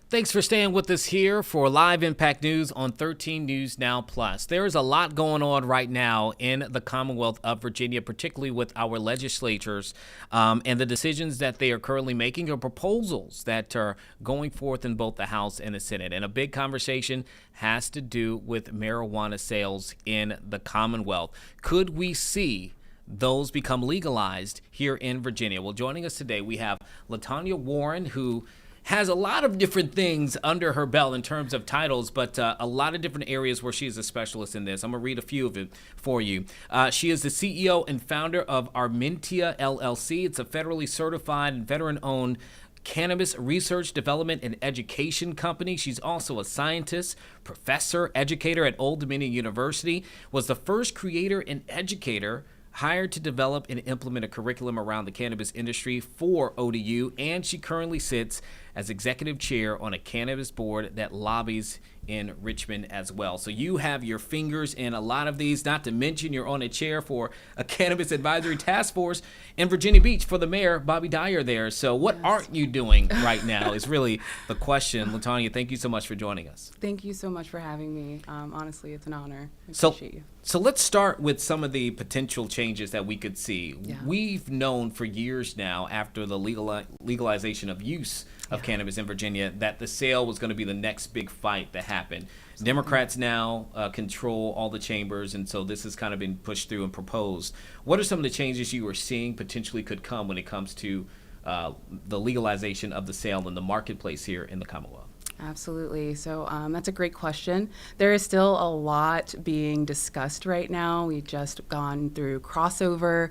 Thanks for staying with us here for Live Impact News on 13 News Now Plus. There is a lot going on right now in the Commonwealth of Virginia, particularly with our legislatures and the decisions that they are currently making or proposals that are going forth in both the House and the Senate. And a big conversation has to do with marijuana sales in the Commonwealth. Could we see those become legalized here in Virginia? Well, joining us today, we have Latonya Warren, who has a lot of different things under her belt in terms of titles, but a lot of different areas where she's a specialist in this. I'm going to read a few of it for you. She is the CEO and founder of Armentia LLC. It's a federally certified and veteran-owned cannabis research, development, and education company. She's also a scientist, professor, educator at Old Dominion University, was the first creator and educator hired to develop and implement a curriculum around the cannabis industry for ODU, and she currently sits as executive chair on a cannabis board that lobbies in Richmond as well. So you have your fingers in a lot of these, not to mention you're on a chair for a cannabis advisory task force in Virginia Beach for the mayor, Bobby Dyer there. So what aren't you doing right now is really the question. Latonya, thank you so much for joining us. Thank you so much for having me. Honestly, it's an honor. I appreciate you. So let's start with some of the potential changes that we could see. Yeah. We've known for years now, after the legalization of use of cannabis in Virginia, that the sale was going to be the next big fight that happened. Absolutely. Democrats now control all the chambers, and so this has kind of been pushed through and proposed. What are some of the changes you are seeing potentially could come when it comes to the legalization of the sale in the marketplace here in the Commonwealth? Absolutely. So that's a great question. There is still a lot being discussed right now. We've just gone through crossover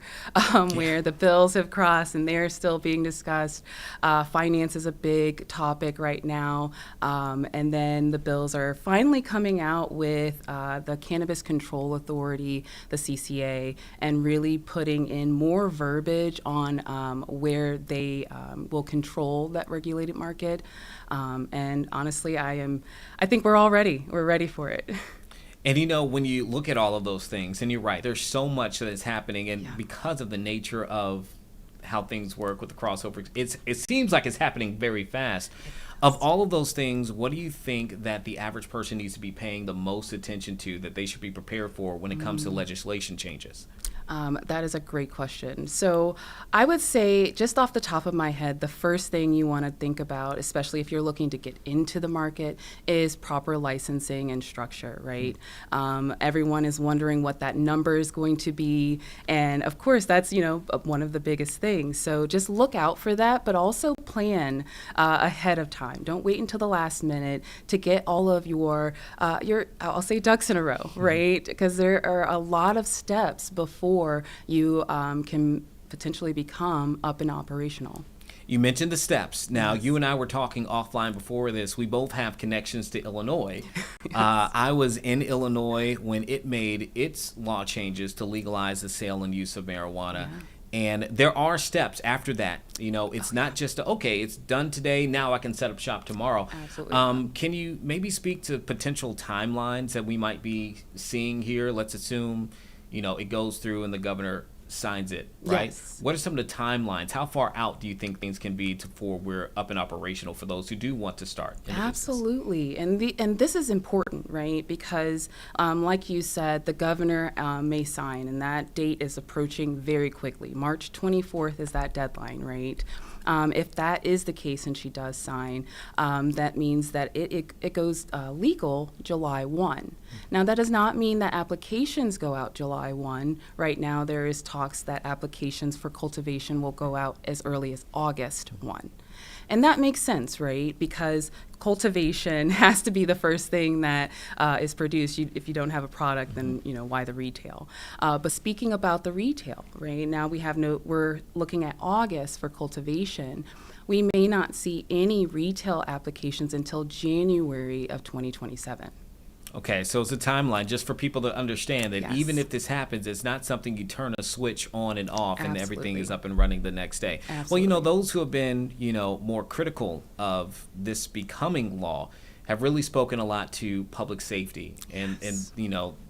where the bills have crossed and they're still being discussed. Finance is a big topic right now. And then the bills are finally coming out with the Cannabis Control Authority, the CCA, and really putting in more verbiage on where they will control that regulated market. And honestly, I think we're all ready. We're ready for it. And you know, when you look at all of those things, and you're right, there's so much that is happening, and because of the nature of how things work with the crossover, it seems like it's happening very fast. Of all of those things, what do you think that the average person needs to be paying the most attention to, that they should be prepared for when it comes to legislation changes? That is a great question. So I would say, just off the top of my head, the first thing you want to think about, especially if you're looking to get into the market, is proper licensing and structure, right? Everyone is wondering what that number is going to be. And of course, that's, one of the biggest things. So just look out for that, but also plan ahead of time. Don't wait until the last minute to get all of your I'll say ducks in a row, right? Because there are a lot of steps before you can potentially become up and operational. You mentioned the steps. Now, you and I were talking offline before this. We both have connections to Illinois. I was in Illinois when it made its law changes to legalize the sale and use of marijuana. Yeah. And there are steps after that. It's not just, it's done today, now I can set up shop tomorrow. Absolutely. Can you maybe speak to potential timelines that we might be seeing here? Let's assume it goes through and the governor signs it, right? Yes. What are some of the timelines? How far out do you think things can be before we're up and operational for those who do want to start? Absolutely. And this is important, right? Because like you said, the governor may sign, and that date is approaching very quickly. March 24th is that deadline, right? If that is the case and she does sign, that means that it goes legal July 1. Now, that does not mean that applications go out July 1. Right now, there is talks that applications for cultivation will go out as early as August 1. And that makes sense, right? Because cultivation has to be the first thing that is produced. If you don't have a product, then why the retail? But speaking about the retail, right now we're looking at August for cultivation. We may not see any retail applications until January of 2027. Okay, so it's a timeline just for people to understand that even if this happens, it's not something you turn a switch on and off and everything is up and running the next day. Absolutely. Well, those who have been, more critical of this becoming law have really spoken a lot to public safety and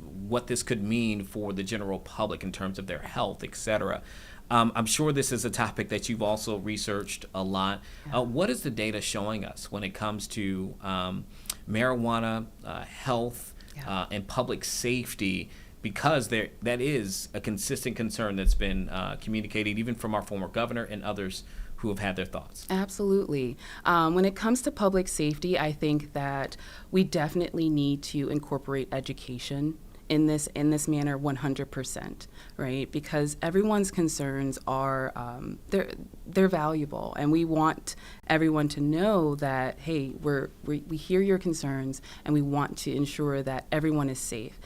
what this could mean for the general public in terms of their health, et cetera. I'm sure this is a topic that you've also researched a lot. What is the data showing us when it comes to marijuana, health, and public safety? Because that is a consistent concern that's been communicated even from our former governor and others who have had their thoughts. Absolutely. When it comes to public safety, I think that we definitely need to incorporate education in this manner 100%, right? Because everyone's concerns are they're valuable, and we want everyone to know that, hey, we hear your concerns, and we want to ensure that everyone is safe.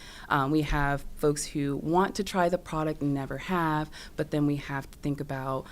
We have folks who want to try the product and never have, but then we have to think about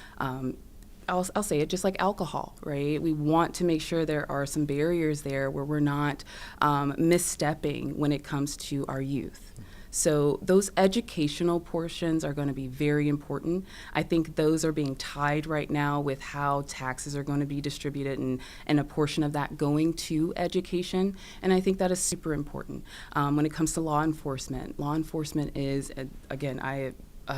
I'll say it, just like alcohol, right? We want to make sure there are some barriers there where we're not misstepping when it comes to our youth. So those educational portions are going to be very important. I think those are being tied right now with how taxes are going to be distributed, and a portion of that going to education. And I think that is super important. When it comes to law enforcement is, again, I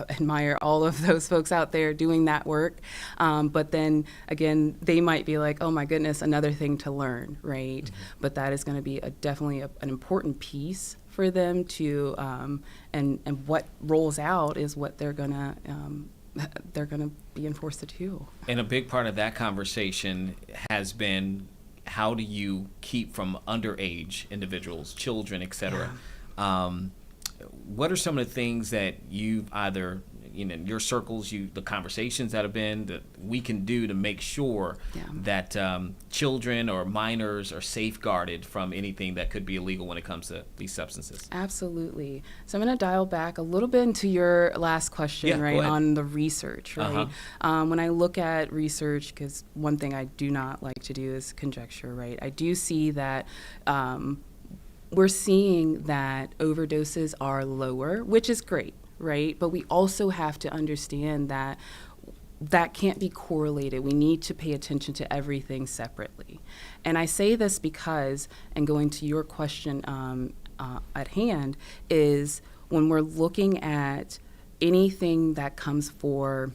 admire all of those folks out there doing that work. But then again, they might be like, oh my goodness, another thing to learn, right? Mm-hmm. But that is going to be definitely an important piece for them to, and what rolls out is what they're going to be enforced to do. And a big part of that conversation has been, how do you keep from underage individuals, children, et cetera? Yeah. What are some of the things that you've either, in your circles, the conversations that have been, that we can do to make sure that children or minors are safeguarded from anything that could be illegal when it comes to these substances? Absolutely. So I'm going to dial back a little bit into your last question, right, on the research, right? When I look at research, because one thing I do not like to do is conjecture, right? I do see that we're seeing that overdoses are lower, which is great, right? But we also have to understand that that can't be correlated. We need to pay attention to everything separately. And I say this because, and going to your question at hand, is when we're looking at anything that comes for,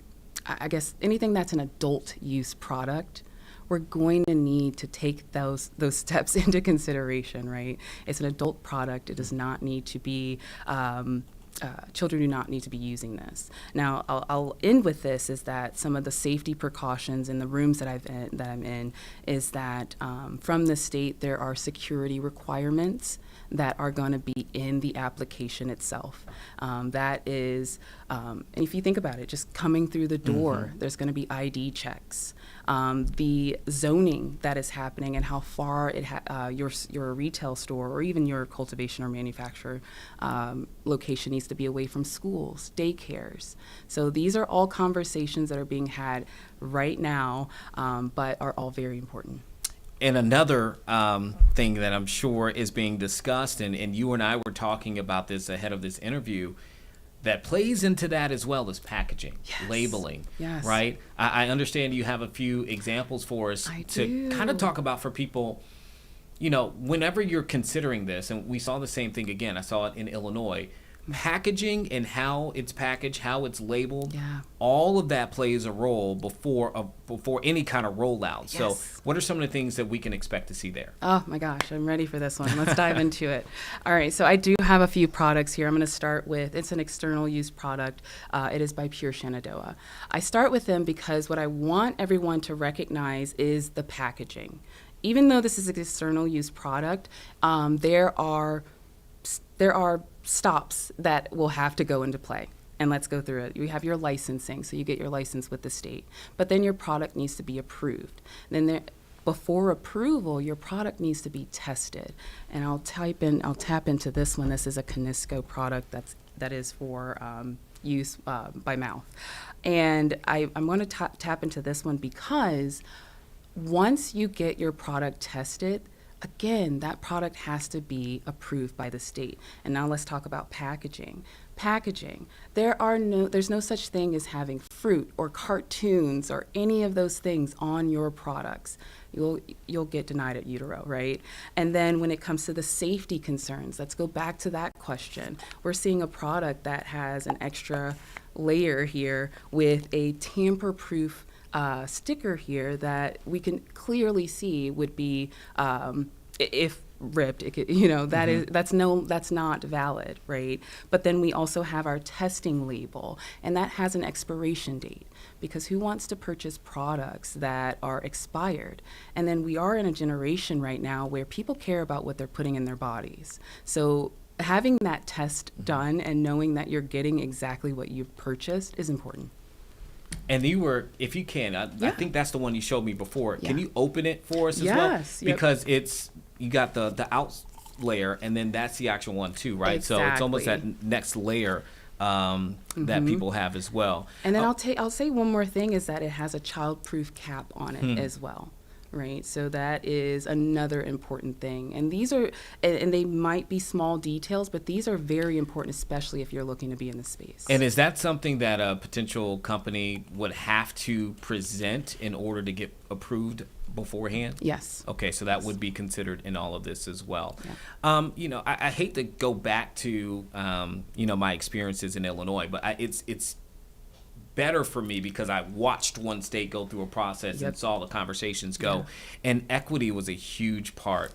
I guess, anything that's an adult use product, we're going to need to take those steps into consideration, right? It's an adult product. It does not need to be, children do not need to be using this. Now, I'll end with this, is that some of the safety precautions in the rooms that I'm in is that from the state, there are security requirements that are going to be in the application itself. That is, and if you think about it, just coming through the door, there's going to be ID checks. The zoning that is happening and how far your retail store or even your cultivation or manufacturer location needs to be away from schools, daycares. So these are all conversations that are being had right now, but are all very important. And another thing that I'm sure is being discussed, and you and I were talking about this ahead of this interview, that plays into that as well as packaging, labeling, right? I understand you have a few examples for us to kind of talk about for people, whenever you're considering this, and we saw the same thing again, I saw it in Illinois, packaging and how it's packaged, how it's labeled, all of that plays a role before any kind of rollout. So what are some of the things that we can expect to see there? Oh my gosh, I'm ready for this one. Let's dive into it. All right, so I do have a few products here. I'm going to start with, it's an external use product. It is by Pure Shenandoah. I start with them because what I want everyone to recognize is the packaging. Even though this is an external use product, there are stops that will have to go into play. And let's go through it. You have your licensing, so you get your license with the state. But then your product needs to be approved. Then before approval, your product needs to be tested. And I'll tap into this one. This is a Canisco product that is for use by mouth. And I'm going to tap into this one because once you get your product tested, again, that product has to be approved by the state. And now let's talk about packaging. Packaging. There's no such thing as having fruit or cartoons or any of those things on your products. You'll get denied at utero, right? And then when it comes to the safety concerns, let's go back to that question. We're seeing a product that has an extra layer here with a tamper-proof sticker here that we can clearly see would be, if ripped, it could, that's not valid, right? But then we also have our testing label, and that has an expiration date, because who wants to purchase products that are expired? And then we are in a generation right now where people care about what they're putting in their bodies. So having that test done and knowing that you're getting exactly what you've purchased is important. And if you can, I think that's the one you showed me before. Yeah. Can you open it for us as well? Yes. Because you got the out layer, and then that's the actual one too, right? Exactly. So it's almost that next layer that people have as well. And then I'll say one more thing is that it has a child-proof cap on it as well, right? So that is another important thing. And these are, and they might be small details, but these are very important, especially if you're looking to be in the space. And is that something that a potential company would have to present in order to get approved beforehand? Yes. Okay, so that would be considered in all of this as well. Yeah. I hate to go back to my experiences in Illinois, but it's better for me because I watched one state go through a process and saw the conversations go, and equity was a huge part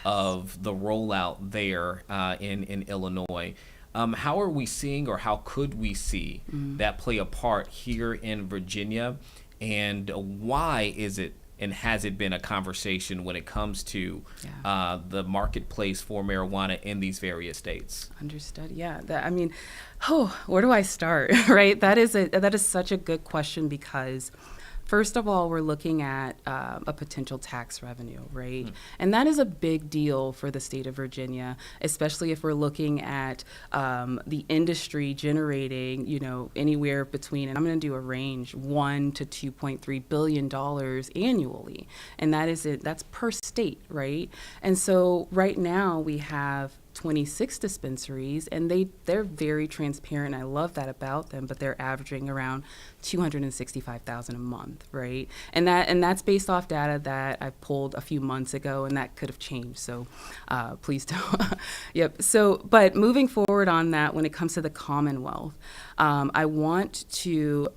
of the rollout there in Illinois. How are we seeing, or how could we see that play a part here in Virginia, and why is it, and has it been a conversation when it comes to the marketplace for marijuana in these various states? Understood. Yeah. Where do I start? Right. That is such a good question, because first of all, we're looking at a potential tax revenue, right? And that is a big deal for the state of Virginia, especially if we're looking at the industry generating, anywhere between, and I'm going to do a range, $1 to $2.3 billion annually. And that's per state, right? And so right now we have 26 dispensaries, and they're very transparent. I love that about them, but they're averaging around $265,000 a month, right? And that's based off data that I pulled a few months ago, and that could have changed. So please don't. Yep. So, but moving forward on that, when it comes to the Commonwealth, I want to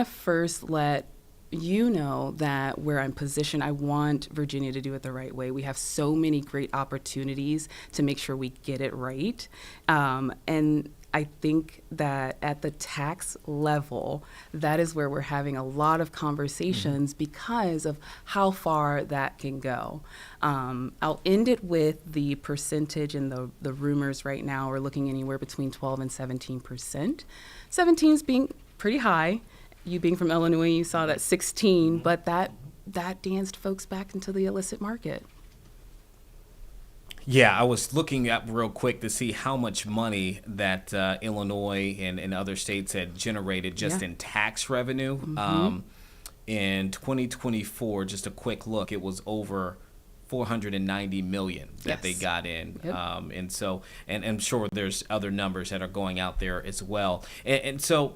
first let that where I'm positioned, I want Virginia to do it the right way. We have so many great opportunities to make sure we get it right. And I think that at the tax level, that is where we're having a lot of conversations because of how far that can go. I'll end it with the percentage and the rumors right now. We're looking anywhere between 12 and 17%. 17 is being pretty high. You being from Illinois, you saw that 16, but that danced folks back into the illicit market. Yeah, I was looking up real quick to see how much money that Illinois and other states had generated just in tax revenue. In 2024, just a quick look, it was over 490 million that they got in. And so, and I'm sure there's other numbers that are going out there as well. And so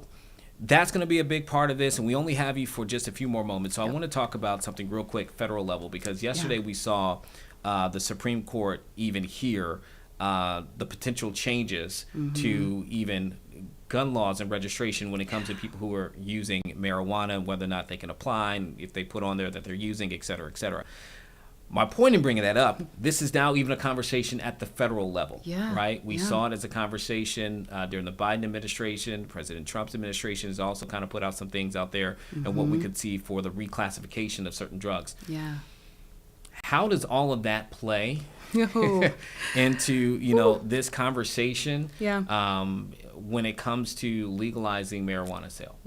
that's going to be a big part of this, and we only have you for just a few more moments. So I want to talk about something real quick, federal level, because yesterday we saw the Supreme Court even hear the potential changes to even gun laws and registration when it comes to people who are using marijuana, and whether or not they can apply, and if they put on there that they're using, et cetera, et cetera. My point in bringing that up, this is now even a conversation at the federal level, right? We saw it as a conversation during the Biden administration. President Trump's administration has also kind of put out some things out there and what we could see for the reclassification of certain drugs. How does all of that play into, this conversation when it comes to legalizing marijuana sale?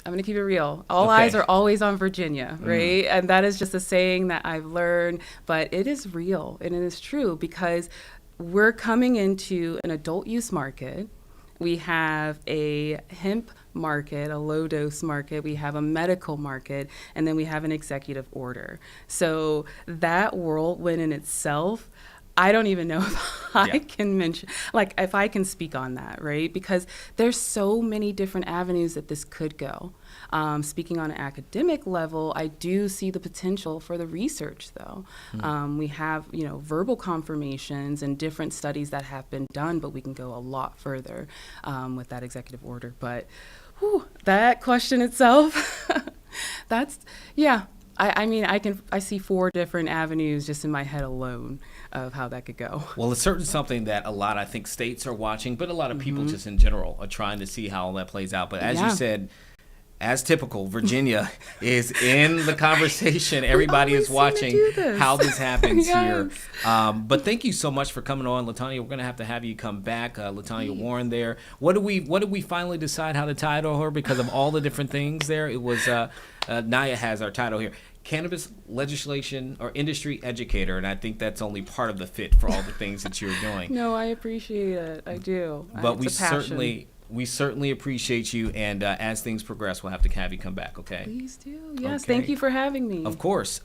I'm going to keep it real. All eyes are always on Virginia, right? And that is just a saying that I've learned, but it is real and it is true because we're coming into an adult use market. We have a hemp market, a low dose market. We have a medical market, and then we have an executive order. So that whirlwind in itself, I don't even know if I can mention, if I can speak on that, right? Because there's so many different avenues that this could go. Speaking on an academic level, I do see the potential for the research, though. We have, verbal confirmations and different studies that have been done, but we can go a lot further with that executive order. But that question itself, I see 4 different avenues just in my head alone of how that could go. Well, it's certainly something that a lot, I think, states are watching, but a lot of people just in general are trying to see how all that plays out. But as you said, as typical, Virginia is in the conversation. Everybody is watching how this happens here. But thank you so much for coming on, Latonya. We're going to have you come back. Latonya Warren there. What did we finally decide how to title her because of all the different things there? It was Naya has our title here. Cannabis legislation or industry educator, and I think that's only part of the fit for all the things that you're doing. No, I appreciate it. I do. But we certainly appreciate you, and as things progress, we'll have to have you come back, okay? Please do. Yes, okay. Thank you for having me. Of course.